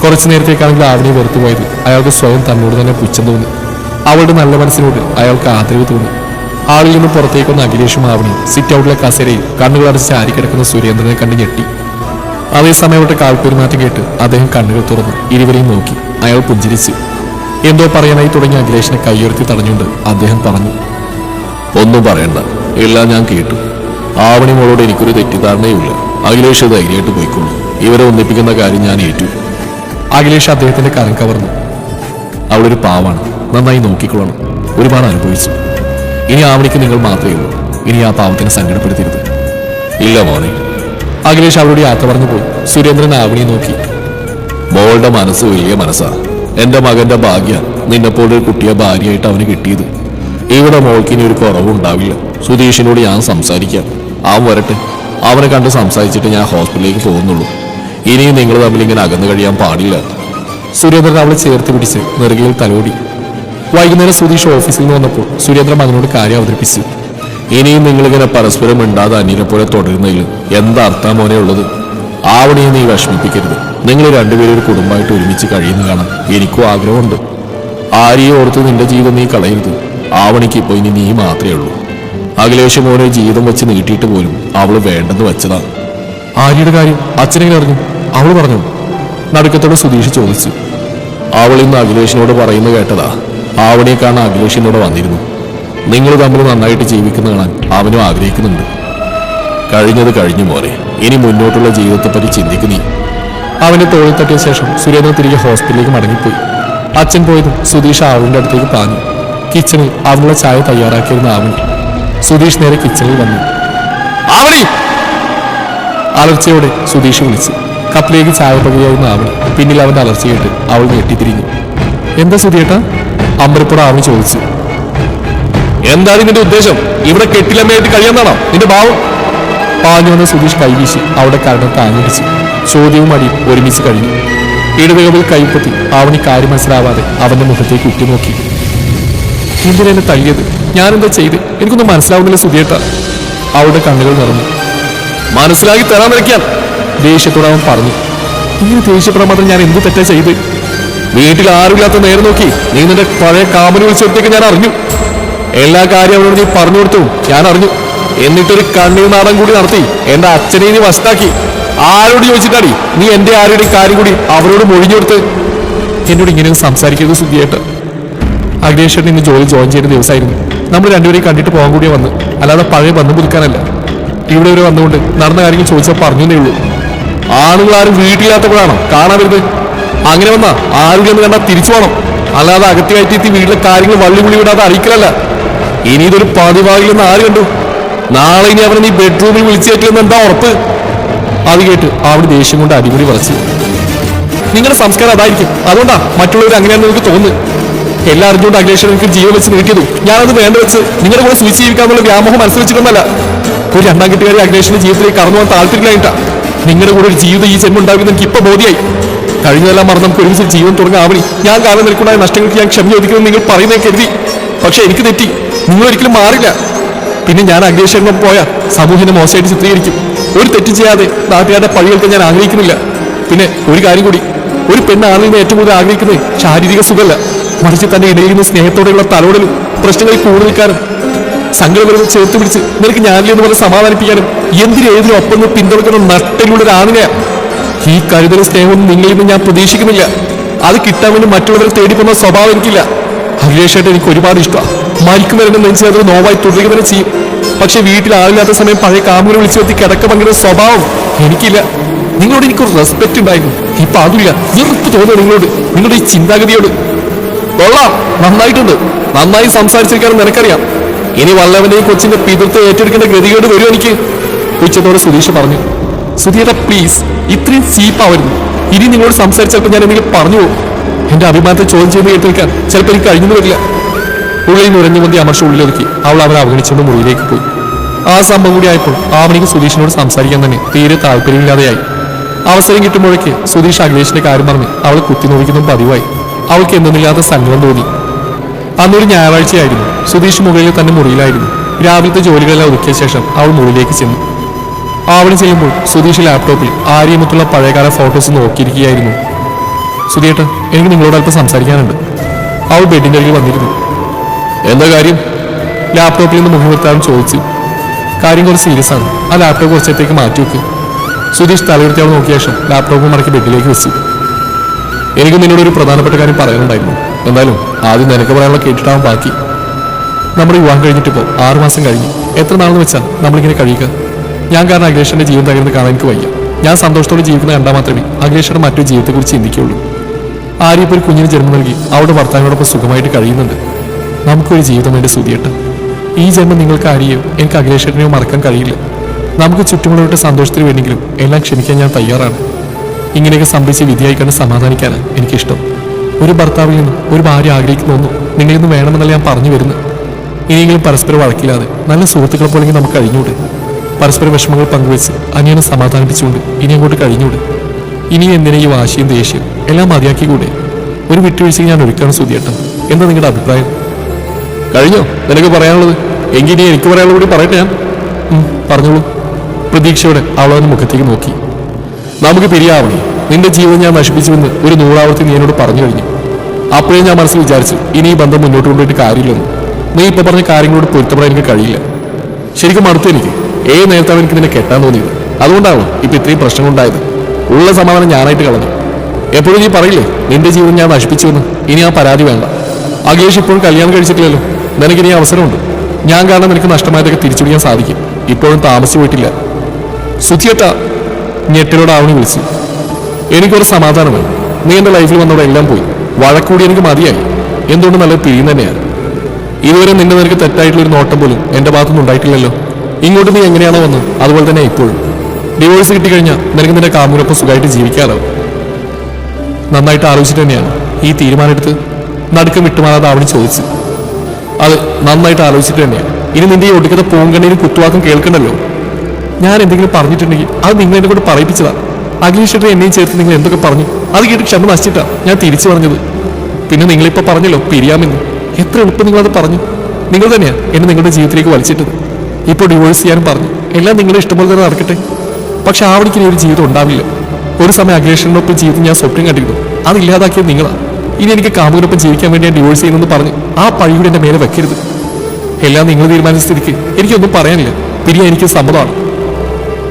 കുറച്ചു നേരത്തേക്കാണെങ്കിൽ ആവണിയെ വെറുത്തുപോയത് അയാൾക്ക് സ്വയം തന്നോട് തന്നെ പുച്ഛം തോന്നി. അവളുടെ നല്ല മനസ്സിനോട് അയാൾക്ക് ആദരവ് തോന്നി. ആളിൽ നിന്ന് പുറത്തേക്കൊന്ന് അഖിലേഷും ആവണിയും സിറ്റ് ഔട്ടിലെ കസേരയിൽ കണ്ണുകൾ അടച്ച് ആരിക്കിടക്കുന്ന സുരേന്ദ്രനെ കണ്ട് ഞെട്ടി. അതേസമയം അവരുടെ കാൽപ്പെരുമാറ്റം കേട്ട് അദ്ദേഹം കണ്ണുകൾ തുറന്ന് ഇരുവരെയും നോക്കി. അയാൾ പുഞ്ചിരിച്ചു. എന്തോ പറയാനായി തുടങ്ങിയ അഖിലേഷിനെ കൈയുയർത്തി തടഞ്ഞുകൊണ്ട് അദ്ദേഹം പറഞ്ഞു, ഒന്നും പറയണ്ട, എല്ലാം ഞാൻ കേട്ടു. ആവണി മോളോട് എനിക്കൊരു തെറ്റിദ്ധാരണയുമില്ല. അഖിലേഷ് ധൈര്യമായിട്ട് പോയിക്കൊള്ളു. ഇവരെ ഒന്നിപ്പിക്കുന്ന കാര്യം ഞാൻ ഏറ്റു. അഖിലേഷ് അദ്ദേഹത്തിന്റെ കരം കവർന്നു. അവളൊരു പാവാണ്, നന്നായി നോക്കിക്കൊള്ളണം. ഒരുപാട് അനുഭവിച്ചു. ഇനി ആവണിക്ക് നിങ്ങൾ മാത്രമേ ഉള്ളൂ. ഇനി ആ പാവത്തിനെ സങ്കടപ്പെടുത്തരുത്. ഇല്ല മോനെ. അഖിലേഷ് അവളോട് യാത്ര പറഞ്ഞു പോയി. സുരേന്ദ്രൻ ആവണിയെ നോക്കി. മോളുടെ മനസ്സ് വലിയ മനസ്സാ. എന്റെ മകന്റെ ഭാഗ്യ നിന്നെപ്പോലൊരു കുട്ടിയെ ഭാര്യയായിട്ട് അവന് കിട്ടിയത്. ഇവിടെ മോൾക്ക് ഇനി ഒരു കുറവും ഉണ്ടാവില്ല. സുധീഷിനോട് ഞാൻ സംസാരിക്കാം. അവൻ വരട്ടെ. അവനെ കണ്ട് സംസാരിച്ചിട്ട് ഞാൻ ഹോസ്പിറ്റലിലേക്ക് പോകുന്നുള്ളൂ. ഇനിയും നിങ്ങൾ തമ്മിൽ ഇങ്ങനെ അകന്നു കഴിയാൻ പാടില്ല. സുരേന്ദ്രൻ അവളെ ചേർത്ത് പിടിച്ച് നെറുകയിൽ തലോടി. വൈകുന്നേരം സുധീഷ് ഓഫീസിൽ നിന്ന് വന്നപ്പോൾ സുരേന്ദ്രൻ മകനോട് കാര്യം അവതരിപ്പിച്ചു. ഇനിയും നിങ്ങളിങ്ങനെ പരസ്പരം മിണ്ടാതെ അന്യനെ പോലെ തുടരുന്നതിൽ എന്താ അർത്ഥം മോനെ ഉള്ളത്? ആവണിയെ നീ വിഷമിപ്പിക്കരുത്. നിങ്ങൾ രണ്ടുപേരും ഒരു കുടുംബമായിട്ട് ഒരുമിച്ച് കഴിയുന്ന കാണാൻ എനിക്കും ആഗ്രഹമുണ്ട്. ആരെയും ഓർത്ത് നിന്റെ ജീവിതം നീ കളയരുത്. ആവണിക്ക് ഇപ്പോൾ ഇനി നീ മാത്രമേ ഉള്ളൂ. അഖിലേഷ് മോനെ ജീവിതം വെച്ച് നീട്ടിയിട്ട് പോലും അവള് വേണ്ടെന്ന് വെച്ചതാ. ആര്യയുടെ കാര്യം അച്ഛനെ അറിഞ്ഞു? അവള് പറഞ്ഞു. നടുക്കത്തോടെ സുധീഷ് ചോദിച്ചു. അവൾ ഇന്ന് അഖിലേഷിനോട് പറയുന്നത് കേട്ടതാ. ആവണിയെ കാണാൻ അഖിലേഷിനോട് വന്നിരുന്നു. നിങ്ങൾ തമ്മിൽ നന്നായിട്ട് ജീവിക്കുന്ന കാണാൻ അവനും ആഗ്രഹിക്കുന്നുണ്ട്. കഴിഞ്ഞത് കഴിഞ്ഞു മോനെ. ഇനി മുന്നോട്ടുള്ള ജീവിതത്തെപ്പറ്റി ചിന്തിക്കു നീ. അവന്റെ തോളിൽ തട്ടിയ ശേഷം സുരേന്ദ്രൻ തിരികെ ഹോസ്പിറ്റലിലേക്ക് മടങ്ങിപ്പോയി. അച്ഛൻ പോയതും സുധീഷ് ആവണിന്റെ അടുത്തേക്ക് പാഞ്ഞു. കിച്ചണിൽ അവനുള്ള ചായ തയ്യാറാക്കിയിരുന്ന ആവണി. സുധീഷ് നേരെ കിച്ചണിൽ വന്നു. ആവണി! അലർച്ചയോടെ സുധീഷ് വിളിച്ചു. കപ്പിലേക്ക് ചായ പകയായിരുന്ന ആവണി. പിന്നിൽ അവന്റെ അലർച്ച കേട്ട് അവൾ ഞെട്ടിത്തിരിഞ്ഞു. എന്താ സുധിയേട്ടാ? അമ്പരപ്പുറം ആവണി ചോദിച്ചു. എന്താണ് നിന്റെ ഉദ്ദേശം? ഇവിടെ കെട്ടിലമ്മയായിട്ട് കഴിയാന്നാണോ നിന്റെ ഭാവം? പാഞ്ഞു വന്ന സുധീഷ് കൈവീശി അവിടെ കരണം താങ്ങിടിച്ചു. ചോദ്യവും അടിയും ഒരുമിച്ച് കഴിഞ്ഞു. ഇടതുകവിൽ കൈപ്പൊത്തി ആവണി കാര്യം മനസ്സിലാവാതെ അവന്റെ മുഖത്തേക്ക് ഉറ്റുനോക്കി. എന്തിനെന്നെ തല്ലിയത്? ഞാനെന്താ ചെയ്ത്? എനിക്കൊന്നും മനസ്സിലാവുന്നില്ല സുധിയേട്ട. അവളുടെ കണ്ണുകൾ നിറഞ്ഞു. മനസ്സിലാക്കി തരാൻ നിൽക്കാൻ ദേഷ്യത്തോടെ അവൻ പറഞ്ഞു. ഇങ്ങനെ ദേഷ്യപ്പെടാൻ മാത്രം ഞാൻ എന്ത് തെറ്റാ ചെയ്ത്? വീട്ടിൽ ആരുമില്ലാത്ത നേരം നോക്കി നീ നിന്റെ പഴയ കാമന് വിളിച്ചെടുത്തേക്ക് ഞാൻ അറിഞ്ഞു. എല്ലാ കാര്യം അവരോട് നീ പറഞ്ഞു കൊടുത്തു ഞാൻ അറിഞ്ഞു. എന്നിട്ടൊരു കണ്ണീർ നാടൻ കൂടി നടത്തി എന്റെ അച്ഛനെ നീ വശത്താക്കി. ആരോട് ചോദിച്ചിട്ടാടി നീ എന്റെ ആരുടെയും കാര്യം കൂടി അവരോട് മൊഴിഞ്ഞു കൊടുത്ത്? എന്നോട് ഇങ്ങനെയൊന്നും സംസാരിക്കരുത് സുധിയേട്ട. അഖിലേഷ് ഇന്ന് ജോലി ജോയിൻ ചെയ്യുന്ന ദിവസമായിരുന്നു. നമ്മൾ രണ്ടുപേരെയും കണ്ടിട്ട് പോകാൻ കൂടിയാ വന്ന്, അല്ലാതെ പഴയ ബന്ധം പുതുക്കാനല്ല. ഇവിടെ വരെ വന്നുകൊണ്ട് നടന്ന കാര്യങ്ങൾ ചോദിച്ചാൽ പറഞ്ഞേ ഉള്ളൂ. ആണുങ്ങൾ ആരും വീട്ടിലില്ലാത്തപ്പോഴാണോ കാണാൻ വരുന്നത്? അങ്ങനെ വന്നാ ആരുടെയെന്ന് കണ്ടാൽ തിരിച്ചു പോകണം. അല്ലാതെ അകത്തി കയറ്റി വീട്ടിലെ കാര്യങ്ങൾ വള്ളിപുള്ളി വിടാതെ അറിയിക്കലല്ല. ഇനി ഇതൊരു പതിവാകില്ലെന്ന് ആര് കണ്ടു? നാളെ ഇനി അവനെ നീ ബെഡ്റൂമിൽ വിളിച്ചേറ്റില്ലെന്ന് എന്താ ഉറപ്പ്? അത് കേട്ട് അവിടെ ദേഷ്യം കൊണ്ട് അടിപൊളി പറച്ചു. നിങ്ങളുടെ സംസ്കാരം അതായിരിക്കും. അതുകൊണ്ടാ മറ്റുള്ളവർ അങ്ങനെയാണെന്ന് എനിക്ക് തോന്നുന്നു. എല്ലാം അറിഞ്ഞുകൊണ്ട് അഖിലേഷ് എനിക്ക് ജീവൻ വെച്ച് നീട്ടിയതു. ഞാനത് വേണ്ട വെച്ച് നിങ്ങളുടെ കൂടെ സ്വിച്ച് ജീവിക്കാനുള്ള വ്യാമോഹം മനസ്സിൽ ഒരു രണ്ടാം കെട്ടുകാരി അഖിലേഷിന്റെ ജീവിതത്തിലേക്ക് കടന്നു പോകാൻ താല്പര്യമില്ലായിട്ടാ. നിങ്ങളുടെ കൂടെ ഒരു ജീവിതം ഈ ജന്മം ഉണ്ടാകുമെന്ന് എനിക്ക് ഇപ്പൊ ബോധ്യായി. കഴിഞ്ഞതെല്ലാം മറന്ന് നമുക്ക് ഒരുമിച്ച് ജീവൻ തുടങ്ങാൻ ആവണി. ഞാൻ കാരണം നിൽക്കുണ്ടായ നഷ്ടങ്ങൾക്ക് ഞാൻ ക്ഷമ ചോദിക്കുന്നത് നിങ്ങൾ പറയുന്നത് കരുതി. പക്ഷെ എനിക്ക് തെറ്റി. നിങ്ങൾ ഒരിക്കലും മാറില്ല. പിന്നെ ഞാൻ അഖിലേഷിനൊപ്പം പോയാൽ സമൂഹത്തിനെ മോശമായിട്ട് ചിത്രീകരിക്കും. ഒരു തെറ്റ് ചെയ്യാതെ നാട്ടുകാരുടെ പഴികൾക്ക് ഞാൻ ആഗ്രഹിക്കുന്നില്ല. പിന്നെ ഒരു കാര്യം കൂടി, ഒരു പെണ്ണ് ആണിൽ നിന്ന് ഏറ്റവും കൂടുതൽ ആഗ്രഹിക്കുന്നത് ശാരീരിക സുഖമല്ല, മറിച്ച് തന്റെ ഇടയിൽ നിന്ന് സ്നേഹത്തോടെയുള്ള തലോടലും പ്രശ്നങ്ങളിൽ കൂടെ നിൽക്കാനും സങ്കടപരവും ചേർത്ത് പിടിച്ച് നിനക്ക് ഞാനില്ലെന്ന് പറഞ്ഞ് സമാധാനിപ്പിക്കാനും എന്തിനും ഏതിനും ഒപ്പം പിന്തുണക്കുന്ന നട്ടലുള്ള ഒരാണിനെയാ. ഈ കരുതലും സ്നേഹവും നിങ്ങളിൽ നിന്ന് ഞാൻ പ്രതീക്ഷിക്കുന്നില്ല. അത് കിട്ടാൻ വേണ്ടി മറ്റുള്ളവരെ തേടിപ്പോകുന്ന സ്വഭാവം എനിക്കില്ല. അഖിലേഷായിട്ട് എനിക്ക് ഒരുപാട് ഇഷ്ടമാണ്. മരിക്കുന്നവരുടെ നെഞ്ച് അതൊരു നോവായി തുടരുക തന്നെ ചെയ്യും. പക്ഷെ വീട്ടിൽ ആളില്ലാത്ത സമയം പഴയ കാമുകനെ വിളിച്ചു വരുത്തി കിടക്ക പങ്കിടുന്ന സ്വഭാവം എനിക്കില്ല. നിങ്ങളോട് എനിക്കൊരു റെസ്പെക്ട് ഉണ്ടായിരുന്നു. ഇപ്പൊ അതില്ല. വെറുപ്പ് തോന്നുന്നു നിങ്ങളോട്, നിങ്ങളുടെ ഈ ചിന്താഗതിയോട്. കൊള്ളാം, നന്നായിട്ടുണ്ട്. നന്നായി സംസാരിച്ചിരിക്കാനും നിനക്കറിയാം. ഇനി വല്ലവന്റെയും കൊച്ചിന്റെ പിതൃത്വം ഏറ്റെടുക്കേണ്ട ഗതികേട് വരും എനിക്ക്. ഉച്ചത്തോടെ സുധീഷ് പറഞ്ഞു. സുധീര പ്ലീസ്, ഇത്രയും ചീപ്പാവരുന്നു. ഇനി നിങ്ങളോട് സംസാരിച്ചപ്പോൾ ഞാൻ എന്തെങ്കിലും പറഞ്ഞു പോകും. എന്റെ അഭിമാനത്തെ ചോദ്യം ചെയ്ത് കേട്ടിരിക്കാൻ ചിലപ്പോൾ എനിക്ക് കഴിഞ്ഞു വരില്ല. ഉള്ളിൽ നുരഞ്ഞു മന്തി അമർഷ ഉള്ളിലൊതുക്കി അവൾ അവനെ അവഗണിച്ചുകൊണ്ട് മുറിയിലേക്ക് പോയി. ആ സംഭവം കൂടി ആയപ്പോൾ ആവണിക്ക് സുധീഷിനോട് സംസാരിക്കാൻ തന്നെ തീരെ താല്പര്യമില്ലാതെയായി. അവസരം കിട്ടുമ്പോഴേക്ക് സുധീഷ് അഖിലേഷിന്റെ കാര്യം പറഞ്ഞ് അവളെ കുത്തിനോവിക്കുന്നതും പതിവായി. അവൾക്ക് എന്തെന്നില്ലാത്ത സങ്കടം തോന്നി. അന്നൊരു ഞായറാഴ്ചയായിരുന്നു. സുധീഷ് മുകളിൽ തന്നെ മുറിയിലായിരുന്നു. രാവിലത്തെ ജോലികളെല്ലാം ഒതുക്കിയ ശേഷം അവൾ മുറിയിലേക്ക് ചെന്നു. ആവണി ചെയ്യുമ്പോൾ സുധീഷ് ലാപ്ടോപ്പിൽ ആര്യമുത്തുള്ള പഴയകാല ഫോട്ടോസ് നോക്കിയിരിക്കുകയായിരുന്നു. സുധിയേട്ടാ, എനിക്ക് നിങ്ങളോട് അല്പം സംസാരിക്കാനുണ്ട്. അവൾ ബെഡിന്റെ അരികിൽ വന്നിരുന്നു. എന്താ കാര്യം? ലാപ്ടോപ്പിൽ നിന്ന് മുഖം നിർത്താൻ ചോദിച്ചു. കാര്യം കുറച്ച് സീരിയസ് ആണ്. ആ ലാപ്ടോപ്പ് കുറച്ചത്തേക്ക് മാറ്റി വെക്ക്. സുധീഷ് തലയുർത്തി അവൾ നോക്കിയ ശേഷം ലാപ്ടോപ്പ് മടക്കി ബെഡിലേക്ക് വെച്ചു. എനിക്ക് നിന്നോടൊരു പ്രധാനപ്പെട്ട കാര്യം പറയാനുണ്ടായിരുന്നു. എന്തായാലും ആദ്യം നിനക്ക് പറയാനുള്ള കേട്ടിട്ടാവും ബാക്കി. നമ്മുടെ വിവാഹം കഴിഞ്ഞിട്ടിപ്പോൾ 6 മാസം കഴിഞ്ഞു. എത്ര നാളെന്ന് വെച്ചാൽ നമ്മളിങ്ങനെ കഴിയുക? ഞാൻ കാരണം അഖിലേഷിന്റെ ജീവൻ തകർന്ന് കാണാൻ എനിക്ക് വയ്യ. ഞാൻ സന്തോഷത്തോടെ ജീവിക്കുന്ന കണ്ടാൽ മാത്രമേ അഖിലേഷിന്റെ മറ്റൊരു ജീവിതത്തെക്കുറിച്ച് ചിന്തിക്കുകയുള്ളൂ. ആര്യ ഇപ്പോൾ ഒരു കുഞ്ഞിന് ജന്മം നൽകി അവളുടെ ഭർത്താവിനോടൊപ്പം സുഖമായിട്ട് കഴിയുന്നുണ്ട്. നമുക്കൊരു ജീവിതം വേണ്ടി സുധിയേട്ട. ഈ ജന്മം നിങ്ങൾക്ക് ആരെയോ എനിക്ക് അഖിലേഷിനെയോ മറക്കാൻ കഴിയില്ല. നമുക്ക് ചുറ്റുമുള്ളവരുടെ സന്തോഷത്തിന് വേണമെങ്കിലും എല്ലാം ക്ഷമിക്കാൻ ഞാൻ തയ്യാറാണ്. ഇങ്ങനെയൊക്കെ സംഭവിച്ച് വിധിയായി കണ്ട് സമാധാനിക്കാനാണ് എനിക്കിഷ്ടം. ഒരു ഭർത്താവിൽ നിന്നും ഒരു ഭാര്യ ആഗ്രഹിക്കുന്ന ഒന്നും നിങ്ങളിന്ന് വേണമെന്നല്ല ഞാൻ പറഞ്ഞു വരുന്നത്. ഇനിയെങ്കിലും പരസ്പരം വഴക്കില്ലാതെ നല്ല സുഹൃത്തുക്കളെ പോലെങ്കിൽ നമുക്ക് കഴിഞ്ഞൂടെ? പരസ്പര വിഷമങ്ങൾ പങ്കുവെച്ച് അനിയനെ സമാധാനിപ്പിച്ചുകൊണ്ട് ഇനി അങ്ങോട്ട് കഴിഞ്ഞൂടെ? ഇനി എന്തിനാ ഈ വാശിയും ദേഷ്യം എല്ലാം മതിയാക്കിക്കൂടെ? ഒരു വിട്ടുവീഴ്ചയ്ക്ക് ഞാൻ ഒരുക്കാണ് സുധിയേട്ട. എന്താ നിങ്ങളുടെ അഭിപ്രായം? കഴിഞ്ഞോ നിനക്ക് പറയാനുള്ളത്? എങ്കിൽ ഇനി എനിക്ക് പറയാനുള്ളത് കൂടി പറയട്ടെ ഞാൻ. പറഞ്ഞോളൂ. പ്രതീക്ഷയോടെ അവളവന്റെ മുഖത്തേക്ക് നോക്കി. നമുക്ക് പിരിയാവണേ. നിന്റെ ജീവിതം ഞാൻ നശിപ്പിച്ചുവെന്ന് ഒരു 100 ആവർത്തി നീ എന്നോട് പറഞ്ഞു കഴിഞ്ഞു. അപ്പോഴേ ഞാൻ മനസ്സിൽ വിചാരിച്ചു ഇനി ഈ ബന്ധം മുന്നോട്ട് കൊണ്ടുപോയിട്ട് കാര്യമില്ലെന്ന്. നീ ഇപ്പൊ പറഞ്ഞ കാര്യങ്ങളോട് പൊരുത്തപ്പെടാൻ എനിക്ക് കഴിയില്ല. ശരിക്കും മടുത്തു എനിക്ക്. ഏത് നേരത്താണ് എനിക്ക് നിന്നെ കെട്ടാൻ തോന്നിയത്. അതുകൊണ്ടാവും ഇപ്പൊ ഇത്രയും പ്രശ്നങ്ങളുണ്ടായത്. ഉള്ള സമാധാനം ഞാനായിട്ട് കളഞ്ഞു. എപ്പോഴും നീ പറയില്ലേ നിന്റെ ജീവിതം ഞാൻ നശിപ്പിച്ചുവെന്ന്. ഇനി ആ പരാതി വേണ്ട. അഖിലേഷ് ഇപ്പോഴും കല്യാണം കഴിച്ചിട്ടില്ലല്ലോ. നിനക്കിനി അവസരമുണ്ട്. ഞാൻ കാരണം നിനക്ക് നഷ്ടമായതൊക്കെ തിരിച്ചു പിടിക്കാൻ സാധിക്കും. ഇപ്പോഴും താമസിച്ചു പോയിട്ടില്ല. സുധിയേട്ട ഞെട്ടിലോട് ആവണി വിളിച്ചു. എനിക്കൊരു സമാധാനം വേണം. നീ എന്റെ ലൈഫിൽ വന്നവിടെ എല്ലാം പോയി. വഴക്കൂടി എനിക്ക് മതിയായി. എന്തുകൊണ്ട് നല്ലത് പിരിയും തന്നെയാണ്. ഇതുവരെ നിന്റെ നിനക്ക് തെറ്റായിട്ടുള്ളൊരു നോട്ടം പോലും എന്റെ ഭാഗത്തുനിന്ന് ഉണ്ടായിട്ടില്ലല്ലോ. ഇങ്ങോട്ട് നീ എങ്ങനെയാണോ വന്നത് അതുപോലെ തന്നെ ഇപ്പോഴും. ഡിവോഴ്സ് കിട്ടിക്കഴിഞ്ഞാൽ നിനക്ക് നിന്റെ കാമുവിനൊപ്പം സുഖമായിട്ട് ജീവിക്കാറോ? നന്നായിട്ട് ആലോചിച്ചിട്ട് തന്നെയാണ് ഈ തീരുമാനം എടുത്ത് നടുക്കം വിട്ടുമാറാതെ അവന് ചോദിച്ചു. അത് നന്നായിട്ട് ആലോചിച്ചിട്ട് തന്നെയാണ്. ഇനി നിന്റെ ഈ ഒടുക്കത്തെ പൂങ്കണ്ണീരും കുത്തുവാക്കും കേൾക്കണ്ടല്ലോ. ഞാൻ എന്തെങ്കിലും പറഞ്ഞിട്ടുണ്ടെങ്കിൽ അത് നിങ്ങൾ എന്നെ കൊണ്ട് പറയിപ്പിച്ചതാ. അഖിലേഷിനെ എന്നെയും ചേർത്ത് നിങ്ങൾ എന്തൊക്കെ പറഞ്ഞു അത് കേട്ട് ക്ഷമ നശിച്ചിട്ടാ ഞാൻ തിരിച്ചു പറഞ്ഞത്. പിന്നെ നിങ്ങളിപ്പോ പറഞ്ഞല്ലോ പിരിയാമെന്ന്. എത്ര എളുപ്പം നിങ്ങളത് പറഞ്ഞു. നിങ്ങൾ തന്നെയാ എന്നെ നിങ്ങളുടെ ജീവിതത്തിലേക്ക് വലിച്ചിട്ടത്. ഇപ്പോൾ ഡിവോഴ്സ് ചെയ്യാനും പറഞ്ഞു. എല്ലാം നിങ്ങളുടെ ഇഷ്ടംപോലെ തന്നെ നടക്കട്ടെ. പക്ഷെ ആവണിക്ക് ഒരു ജീവിതം ഉണ്ടാവില്ല. ഒരു സമയം അഖിലേഷിനൊപ്പം ജീവിതം ഞാൻ സ്വപ്നം കണ്ടിരുന്നു. അതില്ലാതാക്കിയത് നിങ്ങളാ. ഇനി എനിക്ക് കാമുവിനൊപ്പം ജീവിക്കാൻ വേണ്ടി ഞാൻ ഡിവോഴ്സ് ചെയ്യുന്നെന്ന് പറഞ്ഞ് ആ പഴിയുടെ എന്റെ മേലെ വെക്കരുത്. എല്ലാം നിങ്ങൾ തീരുമാനിച്ച സ്ഥിതിക്ക് എനിക്കൊന്നും പറയാനില്ല. പിരിയാൻ എനിക്ക് സമ്മതമാണ്.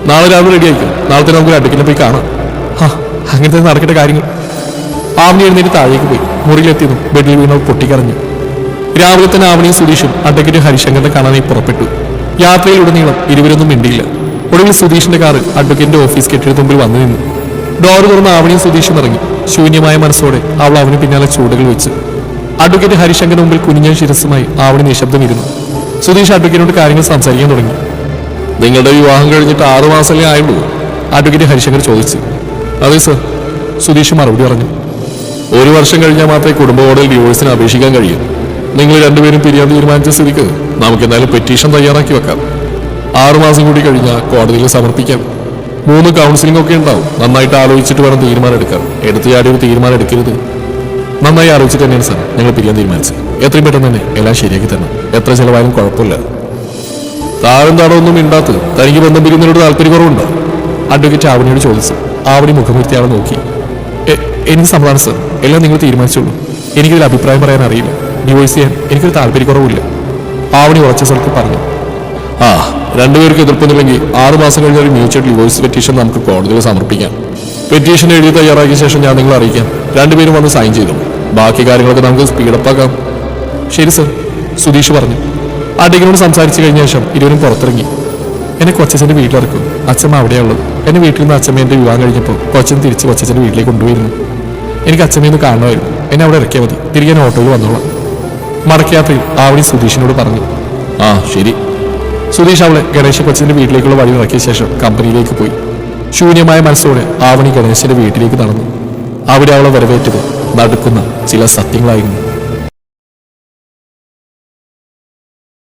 നാളെ രാവിലെ റെഡി ആയിരിക്കും. നാളെ തന്നെ നമുക്ക് അഡ്വക്കേറ്റിനെ പോയി കാണാം. അങ്ങനത്തെ നടക്കേണ്ട കാര്യങ്ങൾ. ആവണി എഴുന്നേറ്റ് താഴേക്ക് പോയി. മുറിയിലെത്തിയതും ബെഡിൽ വീണവ് പൊട്ടിക്കറഞ്ഞു. രാവിലെ തന്നെ ആവണിയും സുധീഷും അഡ്വക്കേറ്റ് ഹരിശങ്കറിനെ കാണാനായി പുറപ്പെട്ടു. യാത്രയിലുടനീളം ഇരുവരൊന്നും മിണ്ടിയില്ല. ഒടുവിൽ സുധീഷിന്റെ കാറ് അഡ്വക്കേറ്റിന്റെ ഓഫീസ് കെട്ടിടത്തിന് മുമ്പിൽ വന്നു നിന്നു. ഡോർ തുറന്ന് ആവണിയും സുധീഷും ഇറങ്ങി. ശൂന്യമായ മനസ്സോടെ അവൾ അവന് പിന്നാലെ ചൂടുകൾ വെച്ചു. അഡ്വക്കേറ്റ് ഹരിശങ്കറിന് മുമ്പിൽ കുനിഞ്ഞ ശിരസ്സുമായി ആവണി നിശബ്ദം ഇരുന്നു. സുധീഷ് അഡ്വക്കേറ്റിനോട് കാര്യങ്ങൾ സംസാരിക്കാൻ തുടങ്ങി. നിങ്ങളുടെ വിവാഹം കഴിഞ്ഞിട്ട് 6 മാസമല്ലേ ആയുള്ളൂ? അഡ്വക്കേറ്റ് ഹരിശങ്കർ ചോദിച്ചു. അതെ സർ, സുധീഷ് മറുപടി പറഞ്ഞു. 1 വർഷം കഴിഞ്ഞാൽ മാത്രമേ കുടുംബ കോടതിയിൽ ഡിവോഴ്സിന് അപേക്ഷിക്കാൻ കഴിയൂ. നിങ്ങൾ രണ്ടുപേരും പിരിയാൻ തീരുമാനിച്ച സ്ഥിതിക്ക് നമുക്ക് എന്തായാലും പെറ്റീഷൻ തയ്യാറാക്കി വെക്കാം. 6 മാസം കൂടി കഴിഞ്ഞാൽ കോടതിയിൽ സമർപ്പിക്കാം. 3 കൗൺസിലിംഗ് ഒക്കെ ഉണ്ടാവും. നന്നായിട്ട് ആലോചിച്ചിട്ട് വേണം തീരുമാനം എടുക്കാൻ. എടുത്തു ചാടി ഒരു തീരുമാനം എടുക്കരുത്. നന്നായി ആലോചിച്ചിട്ട് തന്നെയാണ് സാർ ഞങ്ങൾ പിരിയാൻ തീരുമാനിച്ചത്. എത്രയും പെട്ടെന്ന് തന്നെ എല്ലാം ശരിയാക്കി തരണം. എത്ര ചിലവായാലും കുഴപ്പമില്ല. താഴും താടൊന്നും ഇണ്ടാത്ത് തനിക്ക് ബന്ധം പിരിക്കുന്നതിനോട് താല്പര്യക്കുറവുണ്ടോ? അഡ്വക്കേറ്റ് ആവണിയോട് ചോദിച്ചു. ആവണി മുഖമുയർത്തി അവളെ നോക്കി. എനിക്ക് സമ്മതമാണ് സർ. എല്ലാം നിങ്ങൾ തീരുമാനിച്ചോളൂ. എനിക്കൊരു അഭിപ്രായം പറയാൻ അറിയില്ല. ഡിവോഴ്സ് ചെയ്യാൻ എനിക്കൊരു താല്പര്യക്കുറവില്ല. ആവണി ഉറച്ച സ്ഥലത്ത് പറഞ്ഞു. രണ്ടുപേർക്ക് എതിർപ്പൊന്നുമില്ലെങ്കിൽ 6 മാസം കഴിഞ്ഞ ഒരു മ്യൂച്വൽ ഡിവോഴ്സ് പെറ്റീഷൻ നമുക്ക് കോടതിയിൽ സമർപ്പിക്കാം. പെറ്റീഷൻ എഴുതി തയ്യാറാക്കിയ ശേഷം ഞാൻ നിങ്ങളെ അറിയിക്കാം. രണ്ടുപേരും വന്ന് സൈൻ ചെയ്തു. ബാക്കി കാര്യങ്ങളൊക്കെ നമുക്ക് സ്പീഡപ്പാക്കാം. ശരി സർ, സുധീഷ് പറഞ്ഞു. അഡ്വക്കേറ്റിനോട് സംസാരിച്ചു കഴിഞ്ഞ ശേഷം ഇരുവരും പുറത്തിറങ്ങി. എന്നെ കൊച്ചച്ഛൻ്റെ വീട്ടിലിറക്കും. അച്ഛമ്മ അവിടെയുള്ളത്. എന്നെ വീട്ടിൽ നിന്ന് അച്ഛമ്മ എൻ്റെ വിവാഹം കഴിഞ്ഞപ്പോൾ കൊച്ചൻ തിരിച്ച് കൊച്ചച്ഛൻ്റെ വീട്ടിലേക്ക് കൊണ്ടുപോയിരുന്നു. എനിക്ക് അച്ഛമ്മയൊന്ന് കാണണമായിരുന്നു. എന്നെ അവിടെ ഇറക്കിയാൽ മതി. തിരികെ ഓട്ടോയിൽ വന്നോളാം. മടക്കയാത്രയിൽ ആവണി സുധീഷിനോട് പറഞ്ഞു. ശരി. സുധീഷ് അവളെ ഗണേശ കൊച്ചന്റെ വീട്ടിലേക്കുള്ള വഴി ഇറക്കിയ ശേഷം കമ്പനിയിലേക്ക് പോയി. ശൂന്യമായ മനസ്സോടെ ആവണി ഗണേശന്റെ വീട്ടിലേക്ക് നടന്നു. അവിടെ അവളെ വരവേറ്റത് നടുക്കുന്ന ചില സത്യങ്ങളായിരുന്നു.